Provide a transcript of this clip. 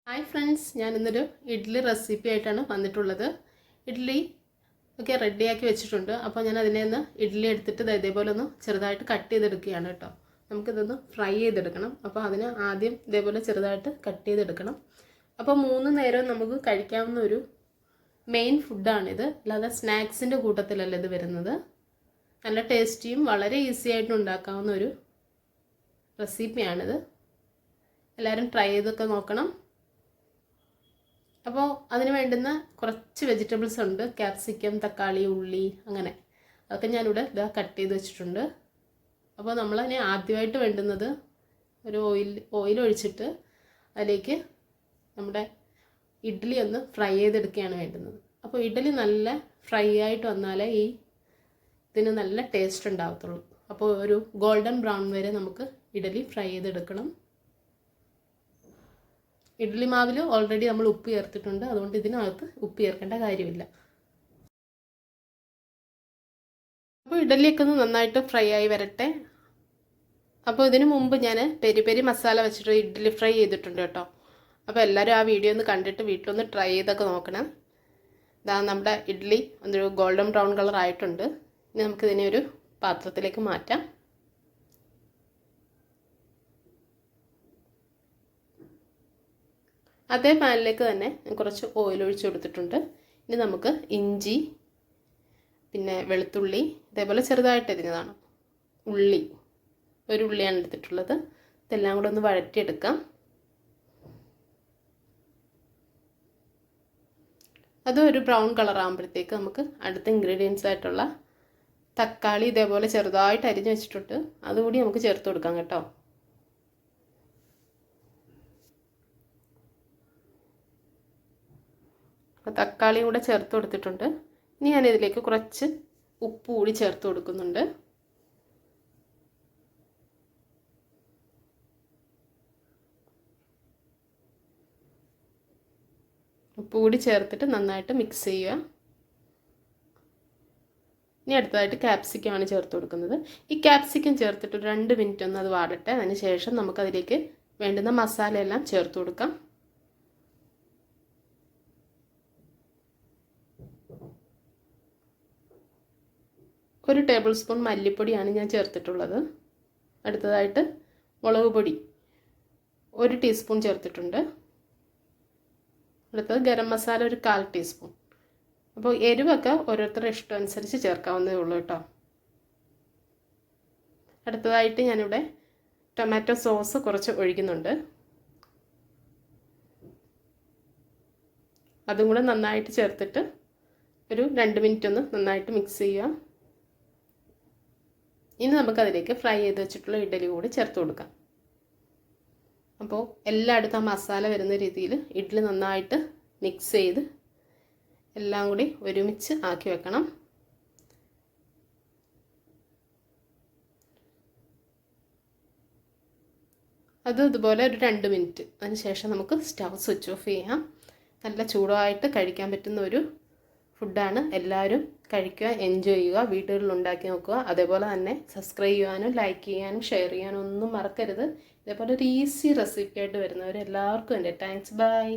Hi friends, ഞാൻ ഇന്നൊരു idli recipe ആയിട്ടാണ് വന്നിട്ടുള്ളത്. ഇഡ്ഡലി ഒക്കെ റെഡിയാക്കി വെച്ചിട്ടുണ്ട്. അപ്പോൾ ഞാൻ അതിനെ ഒന്ന് ഇഡ്ഡലി എടുത്തിട്ട് ഇതേപോലെ ഒന്ന് ചെറുതായിട്ട് കട്ട് ചെയ്തെടുക്കുകയാണ് കേട്ടോ. നമുക്കിതൊന്ന് ഫ്രൈ ചെയ്തെടുക്കണം. അപ്പോൾ അതിന് ആദ്യം ഇതേപോലെ ചെറുതായിട്ട് കട്ട് ചെയ്തെടുക്കണം. അപ്പോൾ 3 നേരം നമുക്ക് കഴിക്കാവുന്ന ഒരു മെയിൻ ഫുഡാണിത്. അല്ലാതെ സ്നാക്സിൻ്റെ കൂട്ടത്തിലല്ല ഇത് വരുന്നത്. നല്ല ടേസ്റ്റിയും വളരെ ഈസി ആയിട്ട് ഉണ്ടാക്കാവുന്ന ഒരു റെസിപ്പിയാണിത്. എല്ലാവരും ട്രൈ ചെയ്തൊക്കെ നോക്കണം. അപ്പോൾ അതിന് വേണ്ടുന്ന കുറച്ച് വെജിറ്റബിൾസ് ഉണ്ട്. ക്യാപ്സിക്കം, തക്കാളി, ഉള്ളി, അങ്ങനെ അതൊക്കെ ഞാനിവിടെ കട്ട് ചെയ്ത് വെച്ചിട്ടുണ്ട്. അപ്പോൾ നമ്മളതിന് ആദ്യമായിട്ട് വേണ്ടുന്നത് ഒരു ഓയിൽ ഒഴിച്ചിട്ട് അതിലേക്ക് നമ്മുടെ ഇഡ്ഡലി ഒന്ന് ഫ്രൈ ചെയ്തെടുക്കുകയാണ് വേണ്ടുന്നത്. അപ്പോൾ ഇഡ്ഡലി നല്ല ഫ്രൈ ആയിട്ട് വന്നാലേ ഇതിന് നല്ല ടേസ്റ്റ് ഉണ്ടാകത്തുള്ളൂ. അപ്പോൾ ഒരു ഗോൾഡൻ ബ്രൗൺ വരെ നമുക്ക് ഇഡ്ഡലി ഫ്രൈ ചെയ്തെടുക്കണം. ഇഡ്ഡലി മാവിൽ ഓൾറെഡി നമ്മൾ ഉപ്പ് ചേർത്തിട്ടുണ്ട്, അതുകൊണ്ട് ഇതിനകത്ത് ഉപ്പ് ചേർക്കേണ്ട കാര്യമില്ല. അപ്പോൾ ഇഡ്ഡലിയൊക്കെ ഒന്ന് നന്നായിട്ട് ഫ്രൈ ആയി വരട്ടെ. അപ്പോൾ ഇതിനു മുമ്പ് ഞാൻ പെരി പെരി മസാല വെച്ചിട്ട് ഇഡ്ഡലി ഫ്രൈ ചെയ്തിട്ടുണ്ട് കേട്ടോ. അപ്പോൾ എല്ലാവരും ആ വീഡിയോ ഒന്ന് കണ്ടിട്ട് വീട്ടിലൊന്ന് ട്രൈ ചെയ്തൊക്കെ നോക്കണം. ഇതാ നമ്മുടെ ഇഡ്ഡലി ഒരു ഗോൾഡൻ ബ്രൗൺ കളർ ആയിട്ടുണ്ട്. ഇനി നമുക്കിതിനെ ഒരു പാത്രത്തിലേക്ക് മാറ്റാം. അതേ പാനിലേക്ക് തന്നെ കുറച്ച് ഓയിൽ ഒഴിച്ച് കൊടുത്തിട്ടുണ്ട്. ഇനി നമുക്ക് ഇഞ്ചി, പിന്നെ വെളുത്തുള്ളി, ഇതേപോലെ ചെറുതായിട്ട് അരിഞ്ഞതാണ്, ഉള്ളി, ഒരു ഉള്ളിയാണ് എടുത്തിട്ടുള്ളത്. ഇതെല്ലാം കൂടെ ഒന്ന് വഴറ്റിയെടുക്കാം. അത് ഒരു ബ്രൗൺ കളർ ആകുമ്പോഴത്തേക്ക് നമുക്ക് അടുത്ത ഇൻഗ്രീഡിയൻസ് ആയിട്ടുള്ള തക്കാളി ഇതേപോലെ ചെറുതായിട്ട് അരിഞ്ഞ് വെച്ചിട്ടുണ്ട്, അതുകൂടി നമുക്ക് ചേർത്ത് കൊടുക്കാം കേട്ടോ. തക്കാളിയും കൂടെ ചേർത്ത് കൊടുത്തിട്ടുണ്ട്. ഇനി ഞാനിതിലേക്ക് കുറച്ച് ഉപ്പ് കൂടി ചേർത്ത് കൊടുക്കുന്നുണ്ട്. ഉപ്പ് കൂടി ചേർത്തിട്ട് നന്നായിട്ട് മിക്സ് ചെയ്യുക. ഇനി അടുത്തതായിട്ട് ക്യാപ്സിക്കമാണ് ചേർത്ത് കൊടുക്കുന്നത്. ഈ ക്യാപ്സിക്കം ചേർത്തിട്ട് 2 മിനിറ്റ് ഒന്ന് അത് വാടട്ടെ. അതിന് ശേഷം നമുക്കതിലേക്ക് വേണ്ടുന്ന മസാലയെല്ലാം ചേർത്ത് കൊടുക്കാം. ഒരു ടേബിൾ സ്പൂൺ മല്ലിപ്പൊടിയാണ് ഞാൻ ചേർത്തിട്ടുള്ളത്. അടുത്തതായിട്ട് മുളക് പൊടി 1 ടീസ്പൂൺ ചേർത്തിട്ടുണ്ട്. അടുത്തത് ഗരം മസാല ഒരു 1/4 ടീസ്പൂൺ. അപ്പോൾ എരിവൊക്കെ ഓരോരുത്തരുടെ ഇഷ്ടം അനുസരിച്ച് ചേർക്കാവുന്നതേ ഉള്ളൂ കേട്ടോ. അടുത്തതായിട്ട് ഞാനിവിടെ ടൊമാറ്റോ സോസ് കുറച്ച് ഒഴിക്കുന്നുണ്ട്. അതും കൂടെ നന്നായിട്ട് ചേർത്തിട്ട് ഒരു 2 മിനിറ്റ് ഒന്ന് നന്നായിട്ട് മിക്സ് ചെയ്യുക. ഇനി നമുക്കതിലേക്ക് ഫ്രൈ ചെയ്ത് വെച്ചിട്ടുള്ള ഇഡ്ഡലി കൂടി ചേർത്ത് കൊടുക്കാം. അപ്പോൾ എല്ലായിടത്തും ആ മസാല വരുന്ന രീതിയിൽ ഇഡ്ഡലി നന്നായിട്ട് മിക്സ് ചെയ്ത് എല്ലാം കൂടി ഒരുമിച്ച് ആക്കി വെക്കണം. അത് ഇതുപോലെ ഒരു 2 മിനിറ്റ്. അതിന് ശേഷം നമുക്ക് സ്റ്റവ് സ്വിച്ച് ഓഫ് ചെയ്യാം. നല്ല ചൂടായിട്ട് കഴിക്കാൻ പറ്റുന്ന ഒരു ഫുഡാണ്. എല്ലാവരും കഴിക്കുക, എൻജോയ് ചെയ്യുക, വീടുകളിൽ ഉണ്ടാക്കി നോക്കുക. അതേപോലെ തന്നെ സബ്സ്ക്രൈബ് ചെയ്യാനും ലൈക്ക് ചെയ്യാനും ഷെയർ ചെയ്യാനും ഒന്നും മറക്കരുത്. ഇതേപോലെ ഒരു ഈസി റെസിപ്പി ആയിട്ട് വരുന്നവർ എല്ലാവർക്കും എൻ്റെ താങ്ക്സ്. ബൈ.